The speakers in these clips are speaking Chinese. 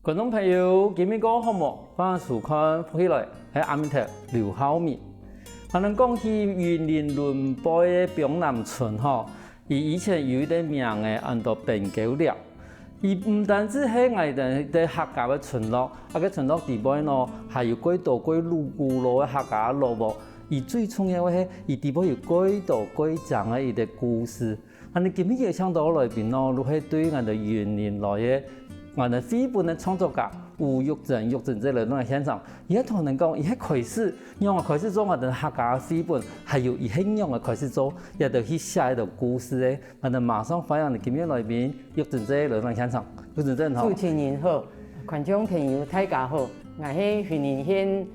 观众朋友，今日个项目把事看起来系阿面头刘孝敏。我们讲起云林仑背的屏南村吼，伊以前有一个名的按到平九寮。伊唔单止係我哋嘅客家嘅村落，個村落地背呢，還有幾多幾路古老嘅客家落幕。而最重要嘅係，伊地背有幾多幾長嘅伊嘅故事。我哋今日嘅倡導裏邊呢，都係對我哋雲林來嘅我哋非本嘅創作家吳玉珍這類嘅現場，伊係同人講，伊係開始讓我開始做我哋客家非本，還有伊係讓我開始做，亦就去寫一個故事咧。我哋馬上發現今日裏邊玉珍這類嘅現場，玉珍真好。主持人好，觀眾朋友大家好，我係雲林縣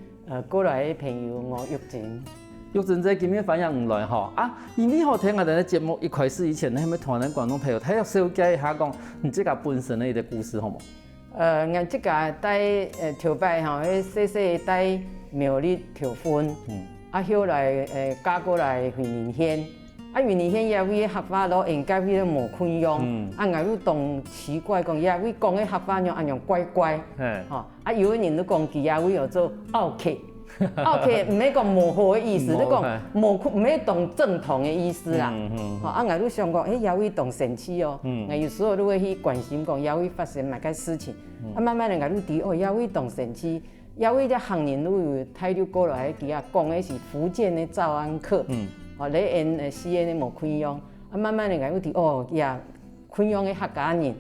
過來嘅朋友吳玉珍。玉珍姐今日反應唔來嗬啊！因為我聽我哋嘅節目一開始以前咧，係咪同人觀眾朋友睇下小解一下講你自己本身嘅一個故事好冇？我即個帶頭擺吼，迄細細帶苗栗頭婚，後來嫁過來雲林縣，雲林縣也位客家佬應該位無寬用，我都當奇怪講也位講嘅客家用按樣乖乖，有的人都講佢也位有做奧客。OK， 唔係講模糊嘅意思，你講模糊唔係當正統嘅意思啦。我都想講，也會當神奇哦。我有時候都會去關心講，也會發生乜嘅事情。慢慢地我都知哦，也會當神奇，也會啲行人都有睇到過來佢啊講嘅是福建嘅早安客，你演西安嘅無寬陽。慢慢地我都知哦，呀寬陽嘅客家人。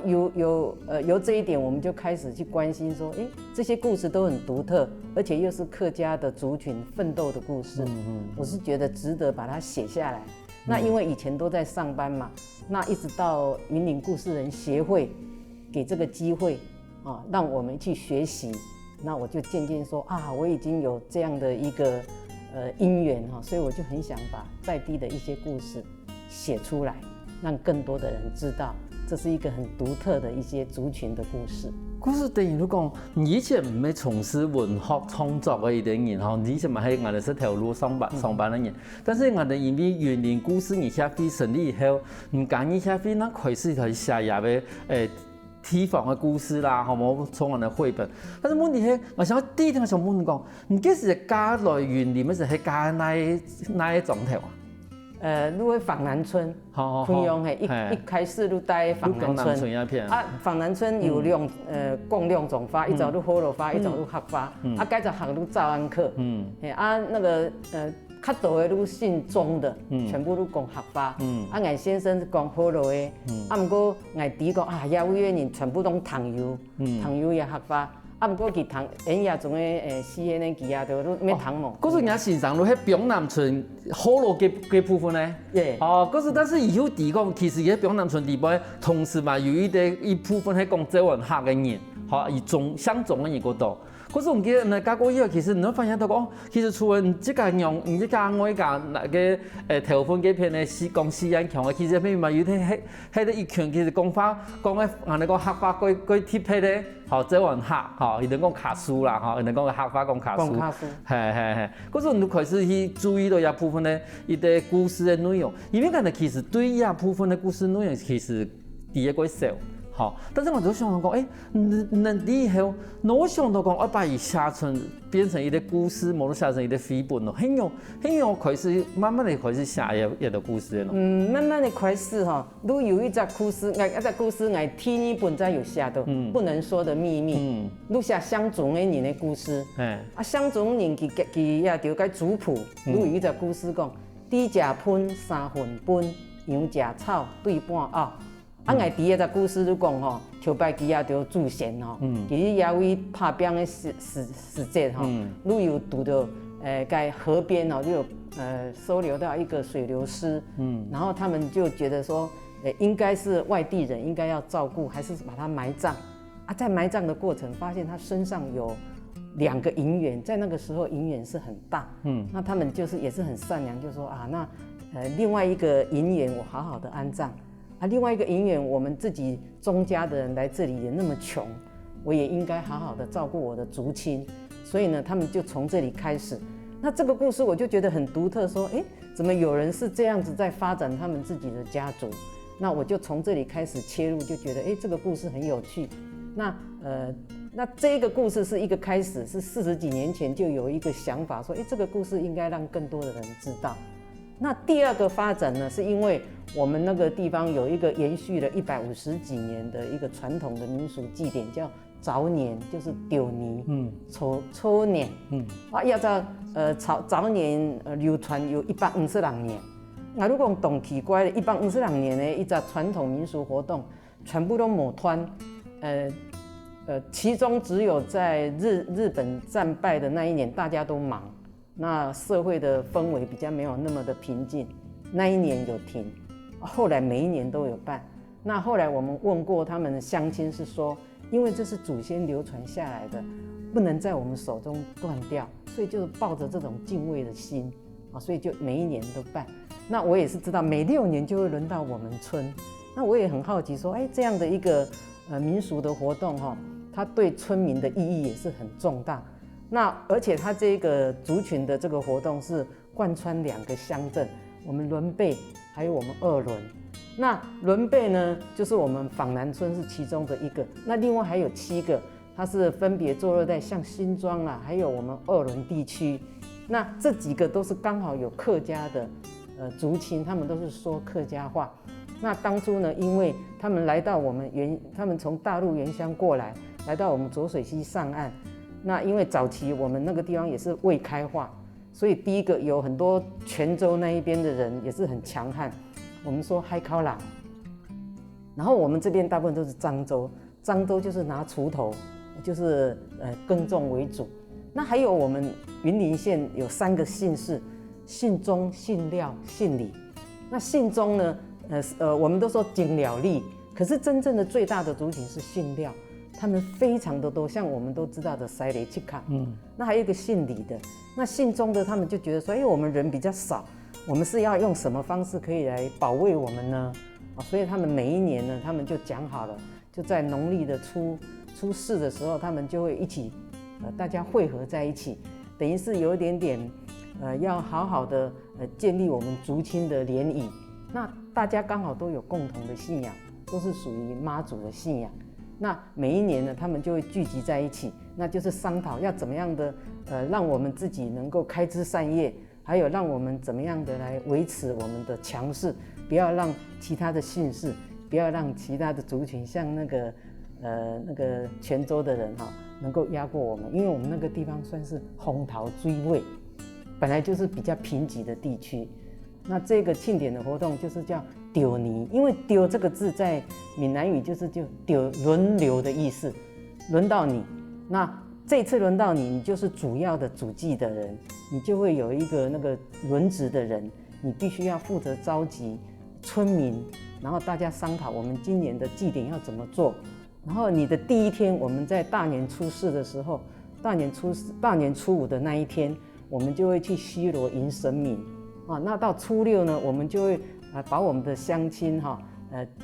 由這一點，我們就開始去關心說，這些故事都很獨特，而且又是客家的族群奮鬥的故事。我是覺得值得把它寫下來。那因為以前都在上班嘛，那一直到雲林故事人協會給這個機會啊，讓我們去學習，那我就漸漸說啊，我已經有這樣的一個因緣哈，所以我就很想把在地的一些故事寫出來，讓更多的人知道。這是一個很獨特的一些族群的故事。故事等於都講，你以前唔係從事文學創作嘅一啲人，你以前咪喺我哋這條路上班嘅人。但是我哋因為雲林故事而寫飛成立以後，唔簡意寫飛，那開始就寫入嘅地方嘅故事啦，好冇從我哋繪本。但是問題係，我想第一點我想問你講，你幾時嫁來雲林嗰時係嫁哪一種頭啊？如果枋南村，寬陽係一開始都帶枋南村，枋南村有共兩種花，一種都火爐花，一種都黑花，該就行都早安客，那個較多的都姓鍾的，全部都講黑花，我先生講火爐的，不過我弟講也位的人全部都糖油，糖油也黑花。不過佢糖，演也種嘅西安嘅雞啊，都咩糖冇。嗰時人先生都喺屏南村火爐嘅部分咧。嗰時但是以後地講，其實喺屏南村地方，同時嘛有一部分係講浙灣客嘅人，而相總嘅人嗰度。嗰時我記得你嫁過以後，其實你都發現到講，其實除了你這個用，你這個我家那個頭份嗰片咧，講西安腔嘅，其實譬如嘛有啲喺一群，其實講法講嘅，我哋講客話嗰貼片咧，浙灣客，伊哋講卡蘇啦，伊哋講客話講卡蘇，係。嗰時你開始去注意到一部分咧，伊啲故事嘅內容，因為我哋其實對一部分嘅故事內容其實第一個少。但是我就想到講，那以後，我想到講，我把伊寫成變成一個故事，冇得寫成一個繪本咯。很有開始慢慢地開始寫一個故事咯。慢慢地開始哈，如有一隻故事，我第一本在有寫到，不能說的秘密。如寫鄉族嘅人的故事，鄉族人佢也條個族譜，如有一隻故事講，豬食噴三分本，羊食草對半拗。我第一個故事都講吼，頭擺佢也着祖先吼，其實也為拍兵的時節吼，如有讀到在河邊吼，就有收留到一個水流師，然後他們就覺得說，應該是外地人，應該要照顧，還是把他埋葬。在埋葬的過程，發現他身上有2個銀元，在那個時候銀元是很大，那他們就是也是很善良，就說那另外一個銀元我好好的安葬。另外一個銀元，我們自己鍾家的人來這裡也那麼窮，我也應該好好的照顧我的族親，所以呢，他們就從這裡開始。那這個故事我就覺得很獨特，說，怎麼有人是這樣子在發展他們自己的家族？那我就從這裡開始切入，就覺得，這個故事很有趣。那这个故事是一个开始，是40几年前就有一个想法说，这个故事应该让更多的人知道。那第二个发展呢，是因为我们那个地方有一个延续了150几年的一个传统的民俗祭典，叫早年，就是丢年，初年，要在早年流传有150年。那如果动奇怪的150年的一个传统民俗活动，全部都抹团，其中只有在日本战败的那一年，大家都忙，那社会的氛围比较没有那么的平静，那一年有停，后来每一年都有办。那后来我们问过他们的乡亲，是说，因为这是祖先流传下来的，不能在我们手中断掉，所以就是抱着这种敬畏的心所以就每一年都办。那我也是知道，每6年就会轮到我们村。那我也很好奇说，这样的一个民俗的活动它对村民的意义也是很重大。那而且它这个族群的这个活动是贯穿2个乡镇，我们仑背还有我们二仑。那仑背呢，就是我们枋南村是其中的一个，那另外还有7个，它是分别坐落在像新庄还有我们二仑地区。那这几个都是刚好有客家的族亲，他们都是说客家话。那当初呢，因为他们来到他们从大陆原乡过来，来到我们浊水溪上岸。那因为早期我们那个地方也是未开化，所以第一个有很多泉州那一边的人也是很强悍，我们说海口人。然后我们这边大部分都是漳州，漳州就是拿锄头，就是耕种为主。那还有我们云林县有3个姓氏，姓钟、姓廖、姓李。那姓钟呢？我们都说景了利，可是真正的最大的族群是姓廖，他们非常的多，像我们都知道的塞雷契卡，那还有一个姓李的，那姓钟的他们就觉得说，我们人比较少，我们是要用什么方式可以来保卫我们呢？所以他们每一年呢，他们就讲好了，就在农历的初4的时候，他们就会一起，大家汇合在一起，等于是有一点点，要好好的建立我们族亲的联谊。那大家刚好都有共同的信仰，都是属于妈祖的信仰。那每一年呢，他们就会聚集在一起，那就是商讨要怎么样的，让我们自己能够开枝散叶，还有让我们怎么样的来维持我们的强势，不要让其他的姓氏，不要让其他的族群像那个泉州的人能够压过我们，因为我们那个地方算是红桃追位，本来就是比较贫瘠的地区。那这个庆典的活动就是叫丢年，因为丢这个字在闽南语就丢轮流的意思，轮到你。那这次轮到你，你就是主要的主祭的人，你就会有一个那个轮值的人，你必须要负责召集村民，然后大家商讨我们今年的祭典要怎么做。然后你的第一天，我们在大年初4的时候，大年初5的那一天，我们就会去西螺迎神明。那到初6呢，我们就会把我们的乡亲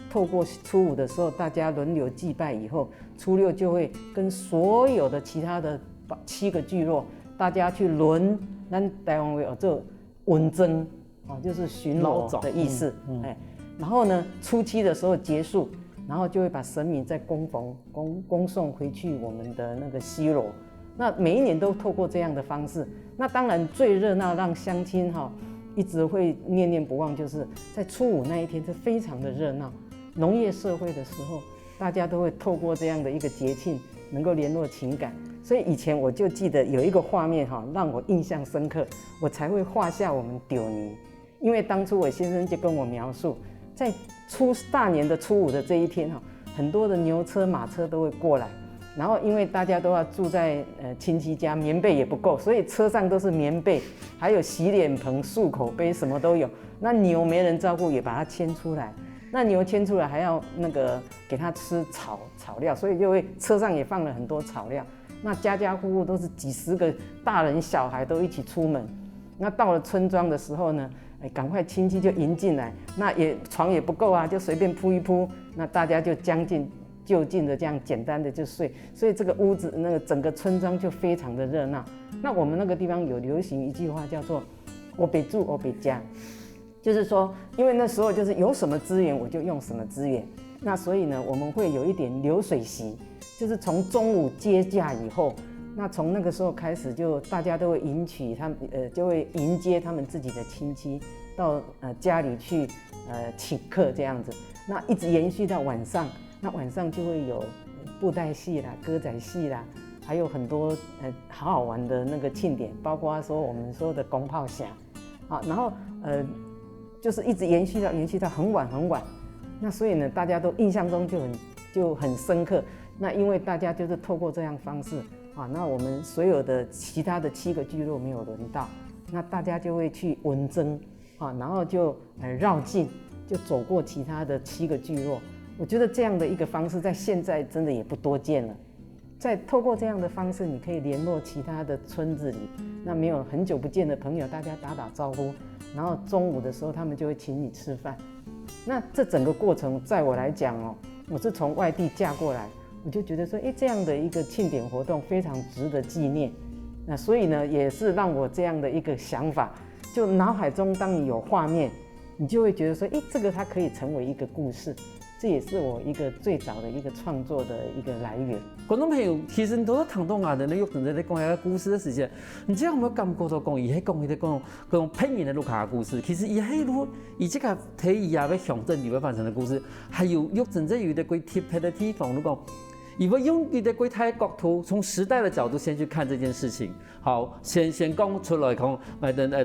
透过初5的时候，大家轮流祭拜以后，初6就会跟所有的其他的7个聚落，大家去轮，咱台湾话做文征就是巡逻的意思。然后呢，初7的时候结束，然后就会把神明再恭送回去我们的那个西螺。那每一年都透过这样的方式。那当然最热闹，让乡亲一直会念念不忘，就是在初5那一天是非常的热闹。农业社会的时候，大家都会透过这样的一个节庆，能够联络情感。所以以前我就记得有一个画面让我印象深刻，我才会画下我们丢年。因为当初我先生就跟我描述，在大年的初5的这一天很多的牛车马车都会过来。然后因为大家都要住在亲戚家，棉被也不够，所以车上都是棉被，还有洗脸盆、漱口杯，什么都有。那牛没人照顾，也把它牵出来。那牛牵出来还要给它吃草料，所以就会车上也放了很多草料。那家家户户都是几十个大人小孩都一起出门。那到了村庄的时候呢，赶快亲戚就迎进来，那床也不够就随便铺一铺，那大家就就近的这样简单的就睡，所以这个屋子整个村庄就非常的热闹。那我们那个地方有流行一句话叫做“我北住我北家”，就是说，因为那时候就是有什么资源我就用什么资源。那所以呢，我们会有一点流水席，就是从中午接驾以后，那从那个时候开始，就大家都会就会迎接他们自己的亲戚到家里去请客这样子，那一直延续到晚上，那晚上就会有布袋戏啦、歌仔戏啦，还有很多好好玩的那个庆典，包括说我们说的公炮匣，好，然后就是一直延续到很晚很晚，那所以呢，大家都印象中就很深刻。那因为大家就是透过这样方式啊，那我们所有的其他的7个聚落没有轮到，那大家就会去文征啊，然后就绕境，就走过其他的7个聚落。我觉得这样的一个方式在现在真的也不多见了。在透过这样的方式，你可以联络其他的村子里那没有很久不见的朋友，大家打打招呼，然后中午的时候他们就会请你吃饭。那这整个过程在我来讲哦，我是从外地嫁过来，我就觉得说，这样的一个庆典活动非常值得纪念。那所以呢，也是让我这样的一个想法，就脑海中当你有画面，你就会觉得说，这个它可以成为一个故事。这也是我一个最早的一个创作的一个来源。观众朋友，其实你都听到人咧玉成在讲一个故事的时间，你知道有没有感觉到讲，伊喺讲嗰种片面的卢卡的故事，其实伊这个提伊也要象征里面发生的故事，还有玉成在有的几特别的地方，如果伊要用伊的几台角度，从时代的角度先去看这件事情。好，先讲出来讲，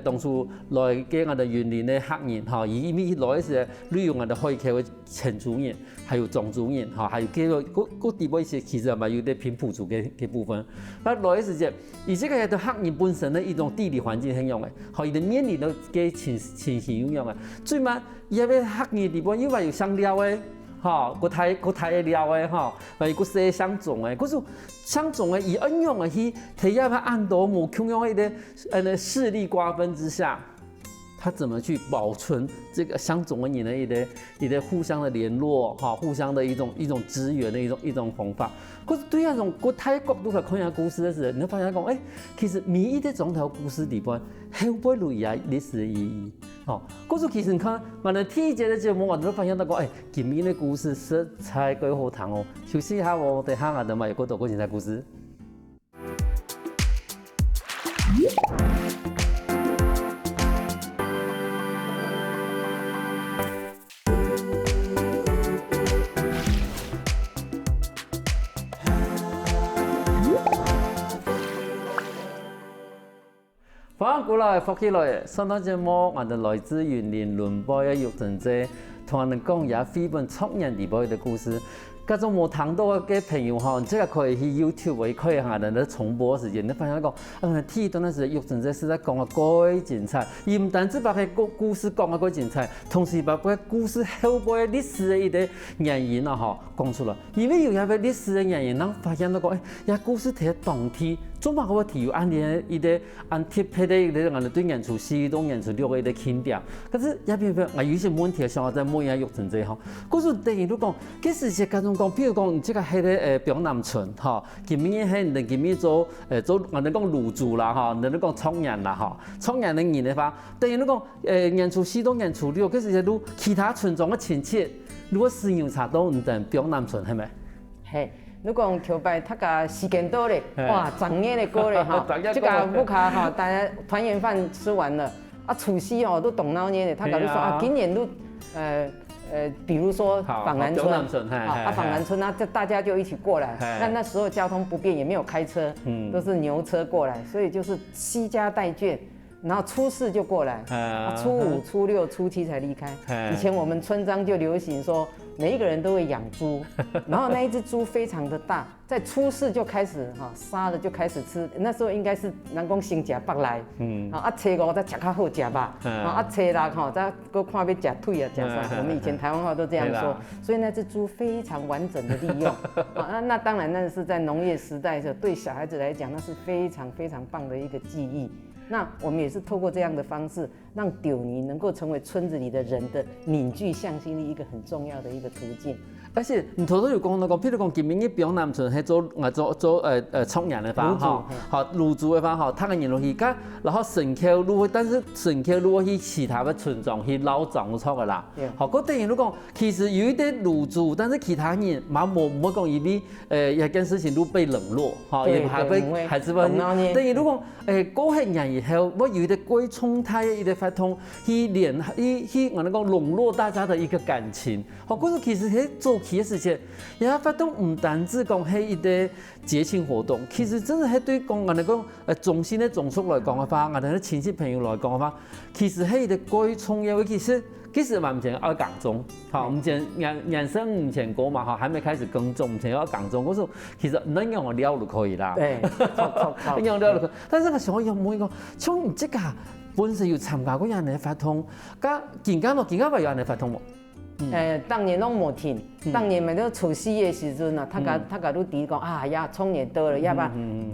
当初来给我的云林的客人，哈，因为来是利用我的会客为前族人，还有种族人，哈，还有各地方一些其实嘛有啲平埔族嘅部分。那来时节，而这个的客人本身的一种地理环境很样嘅，好，伊哋面临到嘅情形一样嘅，最嘛伊要客人地方因为有香料嘅。哈，国台的料诶，哈，还有个些相种诶，可是相种诶，以恩用诶去体验他按多姆穷用一的势力瓜分之下，他怎么去保存这个相种的人的一个互相的联络，哈，互相的一种支援的一种方法。可是对那种国台角度来看下故事的时候，你会发现讲，其实每一个种头故事里边，很不留意历史的意义。哦，可是其实你看，我哋第一节的节目，我都发现到讲，今年的故事实在几好听哦。休息一下，我哋下下的嘛有个多个精彩故事。欢迎过来，福起来！上档节目，我哋来自云林伦波嘅玉成姐，同人讲也非本创人地波的故事。各种无听到嘅朋友吼，即个可以去 YouTube 可以下人咧重播时间，你发现讲，第一段嗰时玉成姐实在讲得几精彩，伊唔单止把个故事讲得几精彩，同时把个故事后背历史的一个原因啊吼讲出来。因为有一个历史的原因，人发现到讲，呀故事睇当天。做乜个题有按特别的一个人对演出4种演出6个的轻点，可是也偏偏我有些问题想在每样玉成这吼，可是等于都讲，其实是各种讲，比如讲这个喺咧表南村哈，今年喺人今年做我哋讲入住啦哈，人哋讲创人啦哈，创人的人的话，等于你讲演出4种演出6，其实都其他村庄的亲戚，如果使用差都唔等表南村系咪？系。你讲桥拜，他个时间到嘞，哇，长年的过嘞哈，这个木卡哈，大家团圆饭吃完了，除夕哦都动脑年的，他讲说今年都比如说访南村，访南村，那大家就一起过来，那时候交通不便，也没有开车，都是牛车过来，所以就是惜家带眷。然后初4就过来，初5、初6、初7才离开。以前我们村庄就流行说，每一个人都会养猪，然后那一只猪非常的大，在初4就开始杀了就开始吃。那时候应该是人讲先吃腹来，初5再吃较好吃吧，初6再搁看要吃腿啊吃啥。我们以前台湾话都这样说，所以那只猪非常完整的利用。那当然那是在农业时代的时候，对小孩子来讲那是非常非常棒的一个记忆。那我们也是透过这样的方式，让丢尼能够成为村子里的人的凝聚向心力一个很重要的一个途径。而且你头头有讲到讲，譬如讲今年嘅表南村係做创业的方哈，好入住的方哈，他个人落去，然后省口路，但是省口路去其他的村庄去捞长错个啦。好，嗰等于如讲，其实有一点入住，但是其他人冇讲因为一件事情都被冷落，哈，也还是不，等于如讲过些年以后，我有一点鬼冲太一个发通，去我哋讲笼络大家的一个感情，好，嗰其实係做起嘅事情，然後發動唔單止講係一啲節慶活動，其實真係對講我哋講中心嘅種族來講嘅話，我哋啲親戚朋友來講嘅話，其實係一啲改創嘅，其實嘛唔前要講種，好，唔前人生唔前過嘛，哈，還沒開始耕種，唔前要講種，嗰時其實能用我料就可以啦，對，能用料就可以，但是我想有冇一個，像你這個本身有參加過人哋發通，加見間話有人哋發通冇？當年攏無停，當年咪都除夕嘅時陣啊，他甲你提講啊呀，創業到了，要不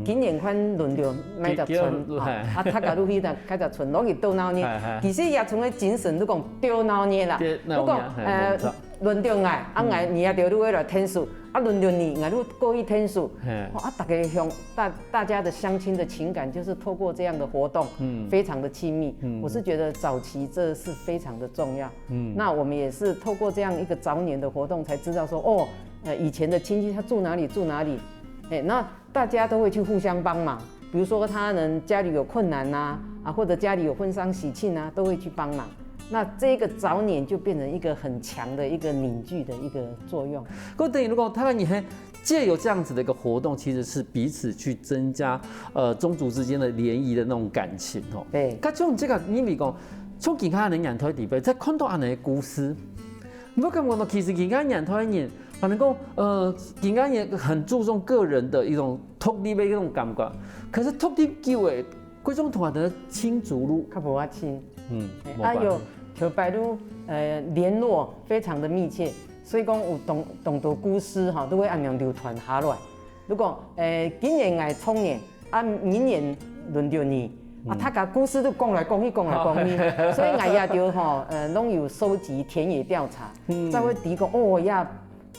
今年款輪流買隻村，啊，他甲你去的開隻村，攞去倒鬧熱。其實也從個精神，你講倒鬧熱啦，你講輪到愛，啊愛你也着你為了天數，啊輪到你愛你過一天數，啊大家的鄉親的情感就是透過這樣的活動，非常的親密。我是覺得早期這是非常的重要。那我們也是透過這樣一個早年的活動，才知道說哦，以前的親戚他住哪裡，那大家都會去互相幫忙。比如說他人家裡有困難啊，或者家裡有婚喪喜慶啊，都會去幫忙。那這個早年就變成一個很強的一個凝聚的一個作用。咁等於如果他你係借由這樣子的一個活動，其實是彼此去增加宗族之間的聯誼的那種感情哦。對。咁像這個你咪講，像其他人人台地位，在看到人嘅故事，我感覺到其實其他人台人，反正講其他人很注重個人的一種獨立的一種感覺，可是獨立久誒，嗰種同學的親族路，較無法親。有。條白路聯絡非常的密切，所以講有同道故事哈都會按樣流傳下來。如果今年愛創業，啊明年輪到你，啊他把故事都講來講去，所以我也就哈攏有收集田野調查，才會提供哦呀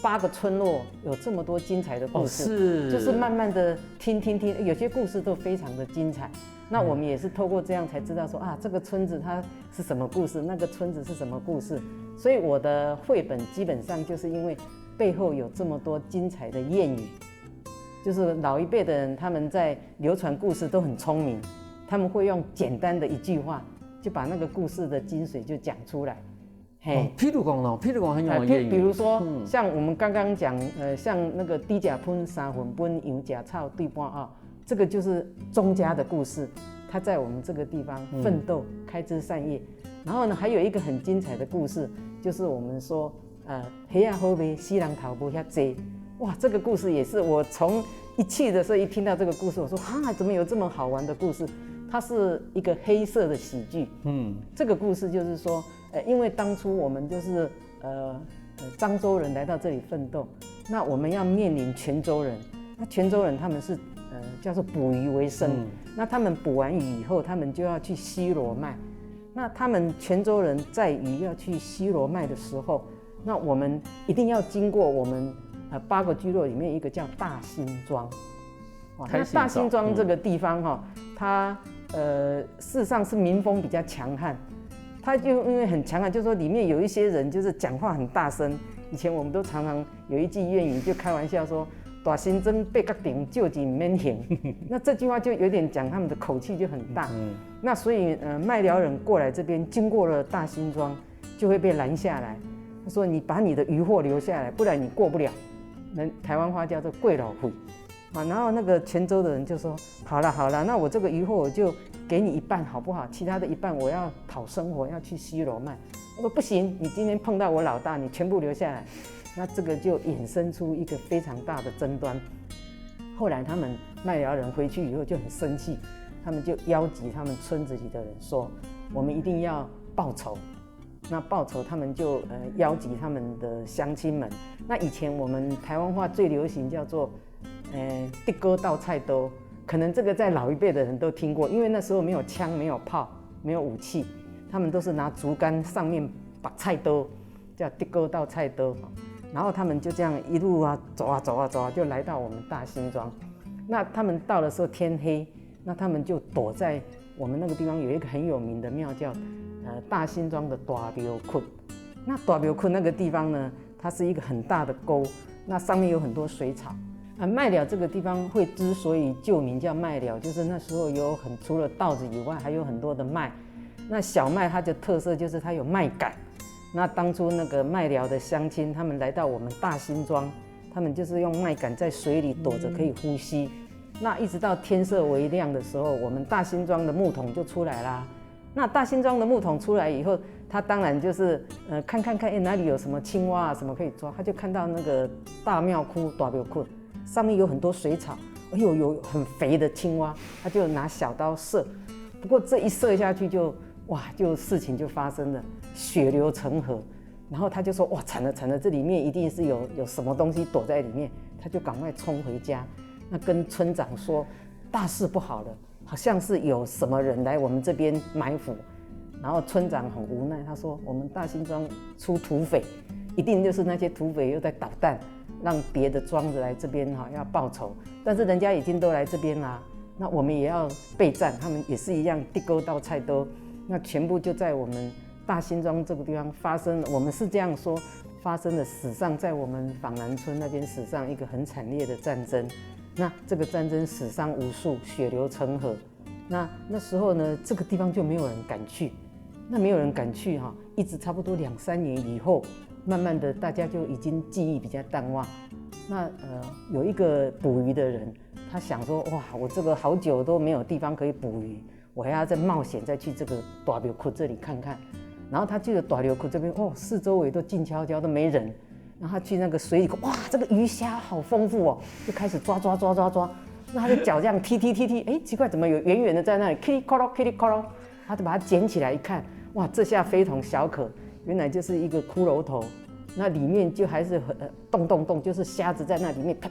8個村落有這麼多精彩的故事，就是慢慢的聽，有些故事都非常的精彩。那我們也是透過這樣才知道說啊，這個村子它是什麼故事，那個村子是什麼故事。所以我的繪本基本上就是因為背後有這麼多精彩的諺語，就是老一輩的人他們在流傳故事都很聰明，他們會用簡單的一句話就把那個故事的精髓就講出來。譬如講很有諺語，比如說像我們剛剛講，像那個豬食噴三分本，羊食草對半啊。這個就是鍾家的故事，他在我們這個地方奮鬥、開枝散葉。然後呢，還有一個很精彩的故事，就是我們說，黑暗後面西涼頭不下遮。哇，這個故事也是我從一去的時候一聽到這個故事，我說啊，怎麼有這麼好玩的故事？它是一個黑色的喜劇。這個故事就是說，因為當初我們就是漳州人來到這裡奮鬥，那我們要面臨泉州人，那泉州人他們是叫做捕魚為生，那他們捕完魚以後，他們就要去西螺賣。那他們泉州人載魚要去西螺賣的時候，那我們一定要經過我們8個聚落裡面一個叫大新莊。那大新莊這個地方哈，它事實上是民風比較強悍，它就因為很強悍，就是說裡面有一些人就是講話很大聲。以前我們都常常有一句諺語，就開玩笑說。大新莊八角亭，就近免刑。那這句話就有點講他們的口氣就很大。那所以麥寮人過來這邊，經過了大新莊，就會被攔下來。他說：“你把你的漁獲留下來，不然你過不了。”台灣話叫做過老會。然後那個泉州的人就說：“好了，那我這個漁獲我就給你一半，好不好？其他的一半我要討生活，要去西螺賣。”我說：“不行，你今天碰到我老大，你全部留下來。”那這個就衍生出一個非常大的爭端。後來他們麥寮人回去以後就很生氣，他們就邀集他們村子裡的人說：“我們一定要報仇。”那報仇，他們就邀集他們的鄉親們。那以前我們台灣話最流行叫做地哥倒菜刀，可能這個在老一輩的人都聽過，因為那時候沒有槍、沒有炮、沒有武器，他們都是拿竹竿上面把菜刀，叫地哥倒菜刀。然后他们就这样一路啊走啊走啊走啊，就来到我们大新庄。那他们到的时候天黑，那他们就躲在我们那个地方有一个很有名的庙叫大新庄的大庙窟。那大庙窟那个地方呢，它是一个很大的沟，那上面有很多水草。麦寮这个地方会之所以旧名叫麦寮，就是那时候除了稻子以外，还有很多的麦。那小麦它的特色就是它有麦秆。那当初那个麦寮的乡亲，他们来到我们大新庄，他们就是用麦秆在水里躲着可以呼吸。那一直到天色微亮的时候，我们大新庄的木桶就出来啦。那大新庄的木桶出来以后，他当然就是看，哪里有什么青蛙啊什么可以抓，他就看到那个大庙窟大庙窟上面有很多水草，有很肥的青蛙，他就拿小刀射。不过这一射下去就事情就发生了，血流成河。然后他就说哇惨了，这里面一定是有什么东西躲在里面，他就赶快冲回家，那跟村长说大事不好了，好像是有什么人来我们这边埋伏。然后村长很无奈，他说我们大新庄出土匪，一定就是那些土匪又在捣蛋，让别的庄子来这边要报仇，但是人家已经都来这边啦，那我们也要备战，他们也是一样地沟倒菜刀，那全部就在我们大新庄这个地方发生了，我们是这样说，发生了史上在我们枋南村那边史上一个很惨烈的战争。那这个战争死伤无数，血流成河。那时候呢，这个地方就没有人敢去。那没有人敢去一直差不多2-3年以后，慢慢的大家就已经记忆比较淡忘。那有一个捕鱼的人，他想说哇，我这个好久都没有地方可以捕鱼，我还要再冒险再去这个大庙窟这里看看。然后他去了大庙窟这边，四周围都静悄悄，都没人。然后他去那个水里，哇，这个鱼虾好丰富哦，就开始抓。那他的脚这样踢，奇怪，怎么有远远的在那里 kitty colo，他就把它捡起来一看，哇，这下非同小可，原来就是一个骷髅头，那里面就还是动，就是虾子在那里面啪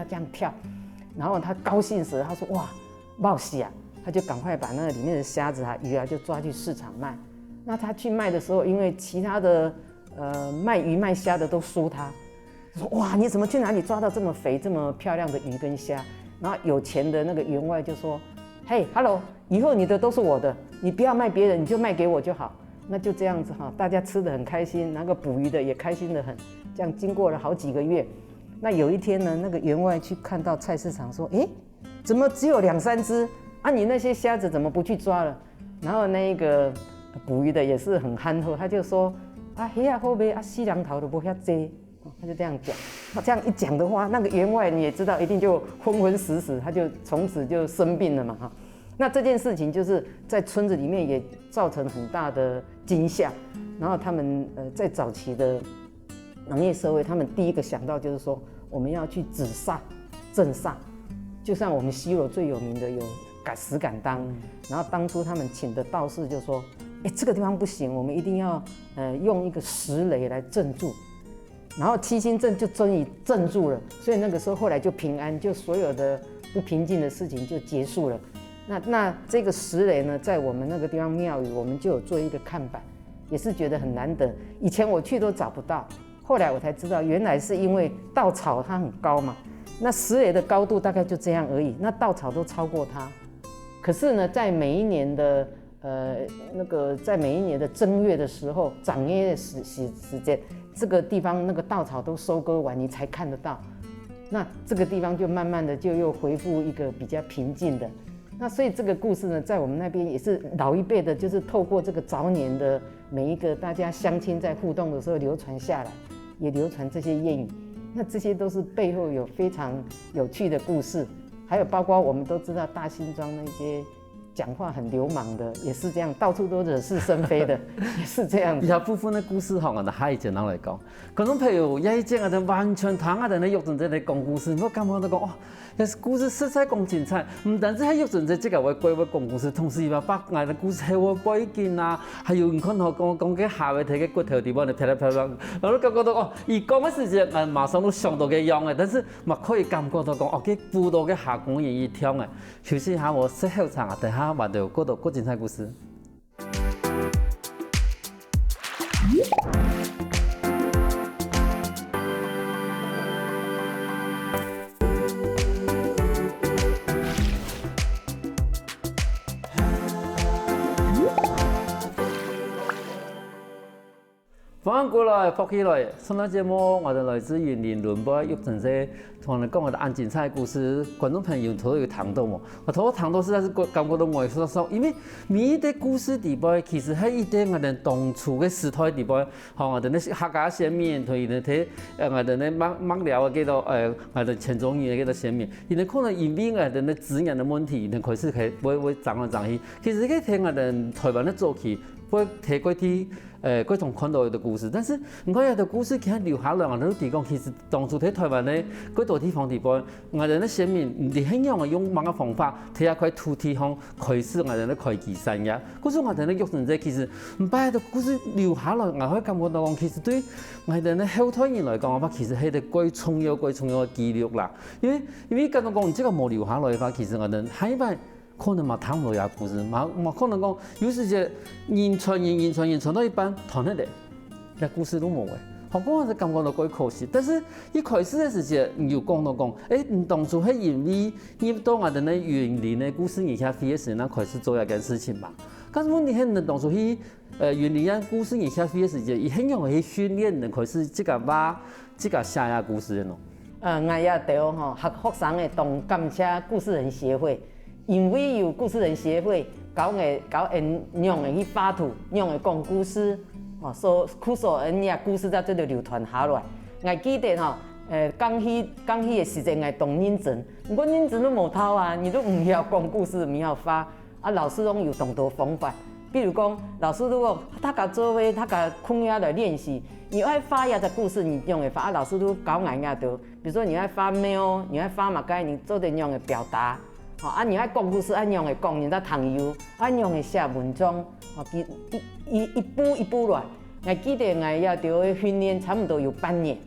这样跳。然后他高兴死了，他说哇，冒死啊！他就赶快把那里面的虾子鱼就抓去市场卖。那他去卖的时候，因为其他的卖鱼卖虾的都输他，说哇，你怎么去哪里抓到这么肥这么漂亮的鱼跟虾？然后有钱的那个员外就说，嘿 ，hello， 以后你的都是我的，你不要卖别人，你就卖给我就好。那就这样子大家吃得很开心，那个捕鱼的也开心得很。这样经过了好几个月，那有一天呢，那个员外去看到菜市场说，怎么只有2-3只啊？你那些虾子怎么不去抓了？然后那个捕鱼的也是很憨厚，他就说啊，虾啊好卖啊，死人头都不遐多。他就这样讲，他这样一讲的话，那个员外你也知道，一定就昏死，他就从此就生病了嘛那这件事情就是在村子里面也造成很大的惊吓。然后他们在早期的农业社会，他们第一个想到就是说，我们要去止煞、镇煞。就像我们西螺最有名的有石敢当，然后当初他们请的道士就说，这个地方不行，我们一定要用一个石雷来镇住。然后七星阵就终于镇住了，所以那个时候后来就平安，就所有的不平静的事情就结束了。那这个石雷呢，在我们那个地方庙宇，我们就有做一个看板，也是觉得很难得。以前我去都找不到，后来我才知道，原来是因为稻草它很高嘛，那石雷的高度大概就这样而已，那稻草都超过它。可是呢，在每一年的在每一年的正月的时候，长叶的时间。这个地方那个稻草都收割完，你才看得到。那这个地方就慢慢的就又恢复一个比较平静的。那所以这个故事呢，在我们那边也是老一辈的，就是透过这个早年的每一个大家乡亲在互动的时候流传下来，也流传这些谚语。那这些都是背后有非常有趣的故事，还有包括我们都知道大新庄那些。讲话很流氓的，也是这样，到处都惹是生非的，也是这样。以下部分的故事我哋海前人来讲，可能譬如一隻就完全躺喺度咧，玉俊仔嚟講故事，我感覺到講哇，故事實在講精彩，唔單止係玉俊仔即個會講故事，同時把我的故事係會背見啊，還有人可能講嘅下位睇嘅骨頭地方嚟噼里啪啦，我都感覺到哦，而講嘅事情馬上都想到嘅樣嘅，但是嘛可以感覺到講哦，佢輔導嘅下講嘢一聽嘅，休息下我適合唱啊，等下話到嗰度嗰精彩故事。欢迎过来，福起来！上档节目我哋来自云林伦波玉成社，同你讲我哋安精彩的故事，观众朋友都有谈到嘛。我头个谈到实在是感觉到我说说，因为每一个故事底部其实喺一啲我哋当初嘅时代底部，吼我哋啲客家先民同伊哋睇我哋啲幕僚嘅叫做我哋前中原嘅叫做先民，伊哋可能因为我哋啲资源嘅问题，伊哋开始係會漲來漲去。其實佢聽我哋台灣嘅早期，會睇過啲各種看到嘅故事，但是唔講有啲故事其實留下來，我哋都提講，其實當初喺台灣咧嗰度地方地方，我哋啲先民唔係很樣嘅用乜嘅方法，睇下塊土地方開始我哋啲開基產業。嗰種我哋啲育成者其實唔把啲故事留下來，我可以感覺到講，其實對我哋啲後代人來講，我話其實係啲最重要嘅記錄啦。因為咁樣講，呢個冇留下來嘅話，其實我哋喺邊。可能嘛談唔到呀故事，嘛可能講有時就言傳到一半，談得嚟，但故事都冇嘅。我講係感覺到幾可惜，但是一開始嘅時陣又講到講，你當初係因為入到我哋嘅園林嘅故事營銷費嘅時候，開始做一件事情嘛。但是問題係你當初去園林嘅故事營銷費嘅時陣，伊很容易去訓練人開始即個寫呀故事嘅咯。我也對吼，學生嘅同感謝故事人協會。因為有故事人協會，搞因用嘅去畫圖，用嘅講故事，所因呀故事才做到流傳下來。我記得吼，講起嘅時陣，我當認真，不過認真都無透啊，你都唔曉講故事，唔曉畫，老師攏有當道方法。比如講，老師如果他甲做伙，他甲空下來練習，你愛畫一個故事，你用嘅畫，老師都教我呀到。比如說你愛畫貓，你愛畫嘛該你做點用嘅表達。你愛講故事，按樣嘅講，人家朋友，按樣嘅寫文章，一步一步來。我記得我要到訓練差不多有半年，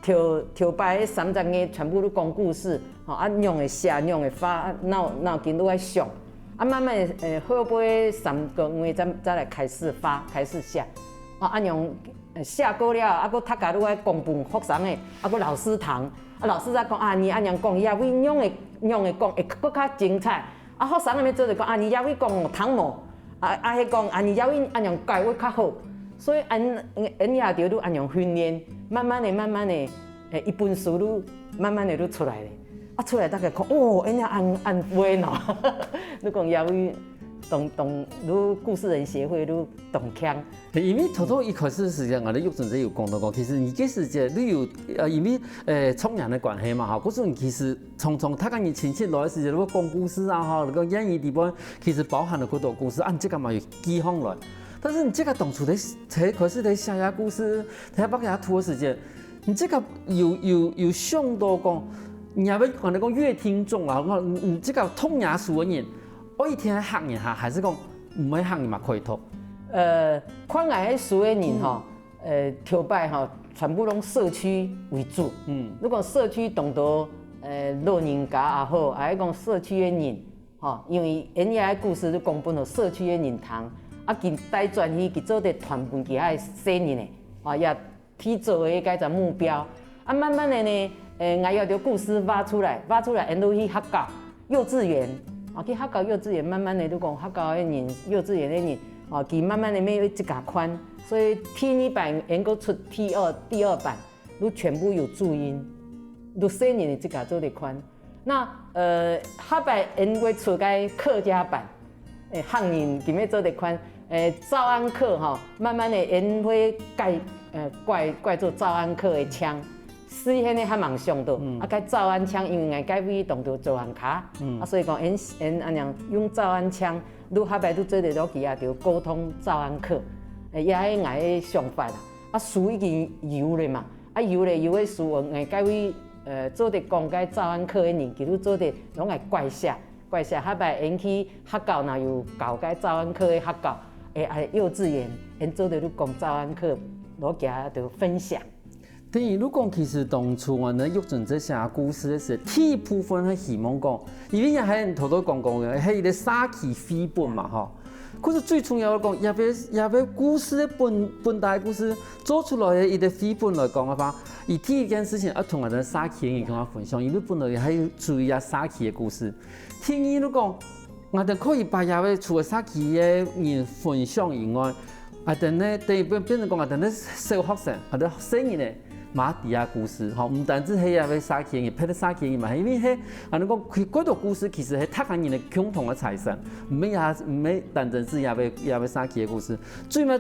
頭擺30個全部都講故事，按樣嘅寫，樣嘅畫，腦筋都愛想。慢慢好尾3個月再來開始畫，開始寫。按樣寫過了，個大家都愛講本學生嘅，個老師堂。老師在講你按樣講，也會用嘅講會更加精彩。學生咪做就講你也會講湯無，係講你也會按樣改會較好。所以也就都按樣訓練，慢慢的，一本書都慢慢的都出來了。出來大家講也按會喏，你講也會都故事人協會都動腔。因為頭一開始時間，我哋育成者有講到講，其實而家時間你有因為創人的關係嘛，嗰種其實從他跟你親戚來嘅時間，如果講故事啊，哈，個演繹地方其實包含了好多故事，按這個嘛有記放來。但是你這個當初你開始你寫下故事，睇把佢圖嘅時間，你這個有想到講，你係咪講你講閱聽眾啊？你這個通雅書嘅人。我一天學人下，還是講唔會學人嘛可以讀。看我喺書嘅人吼，頭擺吼，全部攏社區為主。如果社區當到老人家也好，還是講社區嘅人，吼，因為因遐嘅故事都講本到社區嘅人聽，佢帶轉去佢做啲傳本其他嘅新人嘅，也去做嘅個目標。慢慢的呢，我要條故事挖出來，因都去學校、幼稚園。去學校幼稚園，慢慢的都講學校嘅人、幼稚園嘅人，佢慢慢的咩一家款，所以第一版能夠出第二版，都全部有注音，都新年的這家做的款。那下版能夠出個客家版，漢人佢咩做的款，早安課哈，慢慢的因會改做早安課的腔。事先咧較夢想到，改早安腔，因為我改為當做早安卡，所以講因按樣用早安腔，愈下擺都做得到佢就溝通早安課，也係我嘅想法啦。書已經有咧嘛，有嘅書我改為做得講解早安課嘅人，佢都做得攏係怪寫，下擺因去學校若有教解早安課嘅學校，幼稚園因做得都講早安課，攞佢就分享。等於如講，其實當初我哋育成者寫故事嘅時候，第一部分係希望講，因為也係頭頭講嘅，係一個沙期飛本嘛，嗬。可是最重要嘅講，也俾故事嘅本大故事做出來嘅一個飛本來講嘅話，而第一件事情要同我哋沙期嘅人同我分享，因為本來係要注意下沙期嘅故事。第二，如講，我哋可以把也俾除咗沙期嘅人分享以外，等呢，等于变成讲等呢小学生或者学生呢。马底亚故事，吼，唔单止迄也要杀起，拍得杀起嘛，因为迄，你讲几多故事其实係讀人的共同的財產，唔免單純是也要殺起的故事。最尾，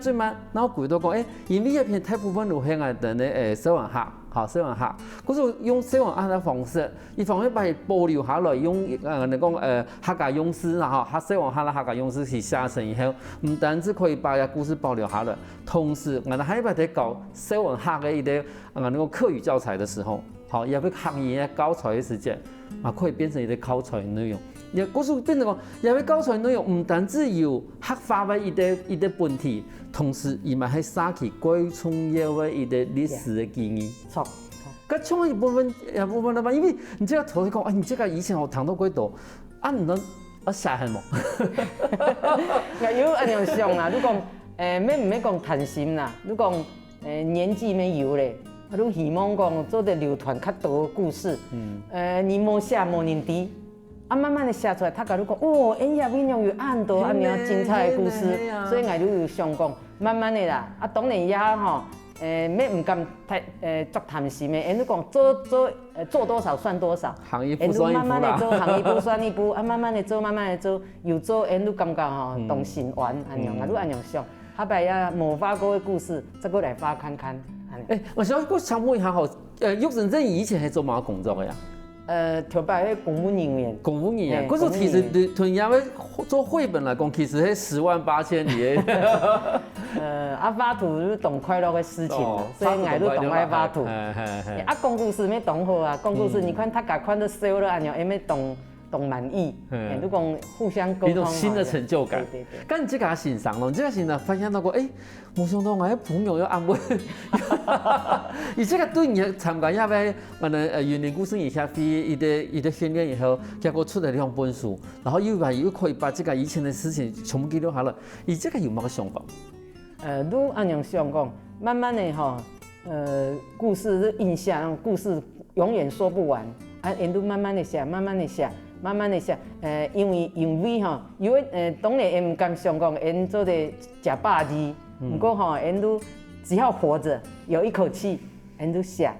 然後幾多講，因為一片大部分都係我哋嘅小玩客，好小玩客，嗰時用小玩客嘅方式，伊方面把保留下來，用你講客家用詞啦，嚇小玩客啦客家用詞是寫成以後，唔單止可以把個故事保留下來，同時我哋還要喺搞小玩客嘅一啲。那個課語教材的時候，好，也會行業教材的時間，可以變成一個教材內容。也故事變成講，也會教材內容唔單止有客化的一個本體，同時伊嘛係寫起貴重要的一個歷史的記憶。錯。咁從一部分啦嘛，因為你這個頭講，你這個以前我談到幾多，唔能寫係冇。有安樣想啦，你講免唔免講貪心啦，你講年紀沒有咧。你希望講做得流傳較多故事，你莫寫莫人知，慢慢的寫出來，他甲你講，哦，演葉永有很多安樣精彩的故事，所以我就有想講，慢慢的啦，當然也吼，免唔敢太作貪心的，你講做多少算多少，行一步算一步啦，慢慢的做，行一步算一步，慢慢的做，有做，你感覺吼動心丸安樣，你安樣想，後擺也無發過的故事，再過來發看看。我想問一下吼，毓証正以前係做乜工作嘅呀？頭擺係公務人員。公務人員，嗰時其實同樣嘅做繪本來講，其實係108000里嘅。畫圖是動快樂嘅事情，所以我都動愛畫圖。講故事咩動好啊？講故事，你看他家看到笑了，安樣，咩動滿意，都講互相溝通。一種新的成就感。對。咁你即個欣賞咯，你即個欣賞發現到個，冇想到我啲朋友要安慰，而且個對你參加下邊我哋園林故事營協會一個訓練以後，結果出嚟2本書，然後又可以把這個以前的事情全部記錄下來，而這個有乜個想法？都按樣想講，慢慢的吼，故事的印象，故事永遠說不完，都慢慢的寫，因為吼，當然唔敢想講，做得食飽字，不過吼，都只要活着，有一口氣，都寫，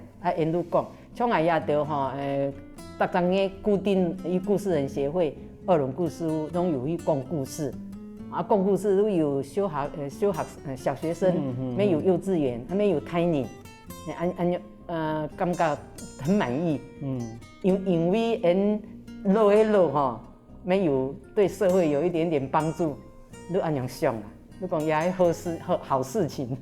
都講，像我也得吼，逐張嘅固定與故事人協會2輪故事屋，攏有去講故事，講故事都有小學生，沒有幼稚園，沒有胎年，感覺很滿意，因為落吼，沒有對社會有一點點幫助，都安樣想啊，你講也係好事情。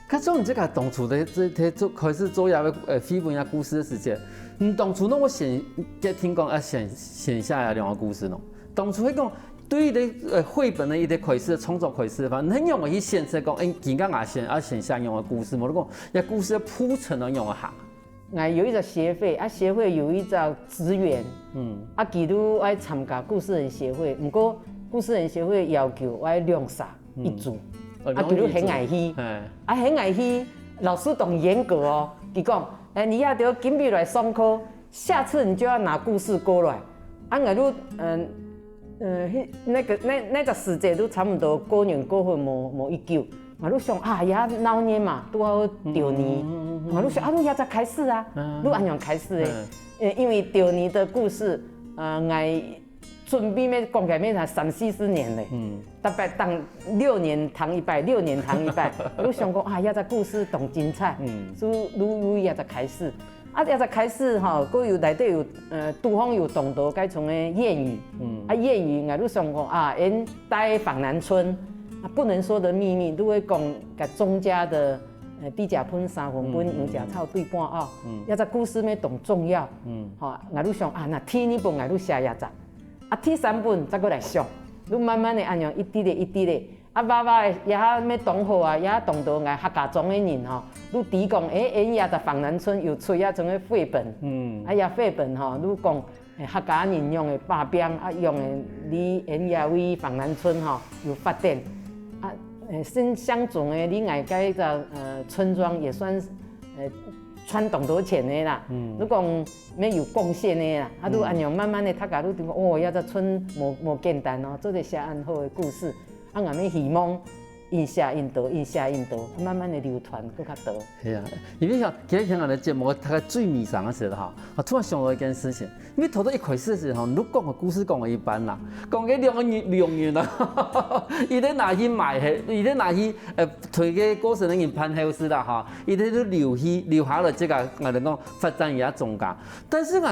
咁從你這個當初的開始做呀繪本呀故事的時間，你當初我先聽講寫下2個故事咯。當初講對於啲繪本的一啲開始創作開始的話，你用我去寫出講，點解寫下樣個故事？我講，呀故事的鋪陳要用下。有一個協會，協會有一個資源，佢都愛參加故事人協會，不過故事人協會要求我愛兩殺一組，佢都很愛去，很愛去，老師都嚴格哦，佢講，你要得準備來上課，下次你就要拿故事過來，我都那個時間都差不多過年過後冇一久。我都想也老年嘛，都要丟年。我都想你也在開始啊，你安樣開始的？因為丟年的故事，我準備要講起來要30-40年嘞。大概當6年談一擺，我都想講也在故事動精彩，所以你也在開始。也在開始吼，佫有內底有杜芳有動到該種的諺語，諺語我都想講因在訪南村。不能說的秘密，都會講個莊家的比甲噴3分本，羊甲草對半拗，也只故事咩動重要，我都想那天一本我都寫也只，天3本再過來上，都慢慢的按樣一啲咧，爸爸也咩動好也動到我客家莊的人吼，都提講因也在訪南村有出一種的繪本，也繪本吼，都講客家人用的把柄用的你也為訪南村吼有發展。新鄉種的，你外加個村莊也算傳統多錢的啦。你講沒有貢獻的啦，都按樣慢慢的，大家都講要這村無簡單哦，做得寫安好的故事。我咪希望印下印度，慢慢的流传更较多。是啊，因为像今日听我的节目，大概最迷上的时候哈，我突然想到一件事情，因为头一开始的时候，你讲的故事讲的一般啦，讲个两人啦，伊咧拿去卖的，伊咧拿去推个过程的人潘后事啦哈，伊咧都留下了这个我哋讲发展业中介，但是我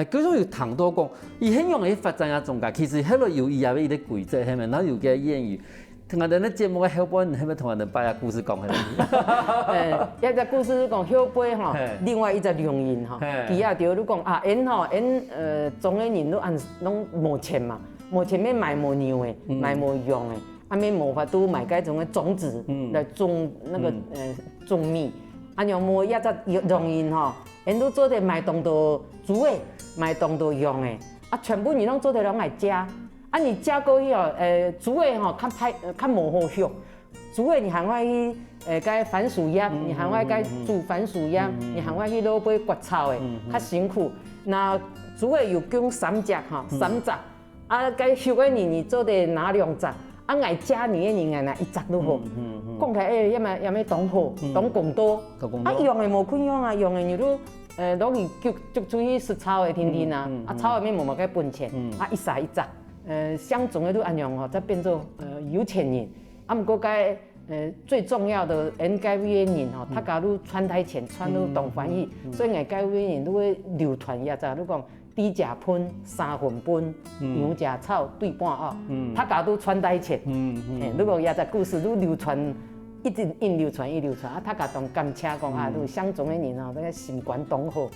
嗰種有談到講，伊很容易發展業中介，其實迄個有伊也有伊啲規則，係咪？然後有嘅諺語。我哋咧節目嘅後半，係咪同人哋把個故事講起嚟？一隻故事講後背吼，另外一隻良人吼，伊也對你講啊，因種嘅人攏無錢嘛，無錢要賣無樣嘅，賣無用嘅，啊免無法度賣嗰種嘅種子來種那個種米，啊樣無一隻良人吼，因都做得賣當到煮嘅，賣當到用嘅，啊全部人攏做得攏來食。啊，你加過去哦，煮的吼較無好食，煮的你還要去該番薯葉，你還要該煮番薯葉，你還要去攞杯割草的，較辛苦。那煮的又講三隻吼，三隻，啊該熟的你做得拿兩隻，啊愛食你的人啊一隻都好。講起來也咪懂好，懂更多。啊用的無困用啊，用的你都攞去捉出去食草的天天啊，啊草的面冇該分錢，啊一隻一隻。相種的都安樣吼，才變做有錢人。啊，毋過該最重要的，因該位的人吼，他假如傳台前傳到東翻譯，所以該位的人都會流傳也就你講豬食噴三分半，羊食草對半軛。他假如傳台前，如果也就故事都流傳，一直流傳，啊，他假當感謝講啊，都相種的人吼，那個心肝懂好。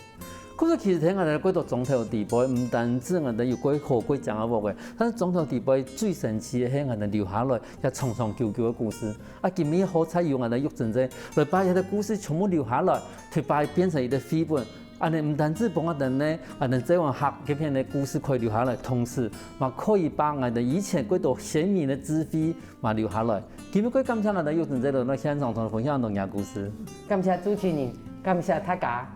可是其實喺我哋過到總統地位，唔單止我哋要過好過講啊無嘅，但是總統地位最神奇嘅係我哋留下來一長長久久嘅故事。啊，今日好彩有我哋玉珍姐來把呢個故事全部留下來，去把它變成一個繪本。啊，你唔單止幫我哋呢，啊，你這樣學這篇嘅故事可以留下來，同時嘛可以把我哋以前過到鮮明嘅智慧嘛留下來。今日過感謝我哋玉珍姐來現場同分享農業故事。感謝主持人，感謝大家。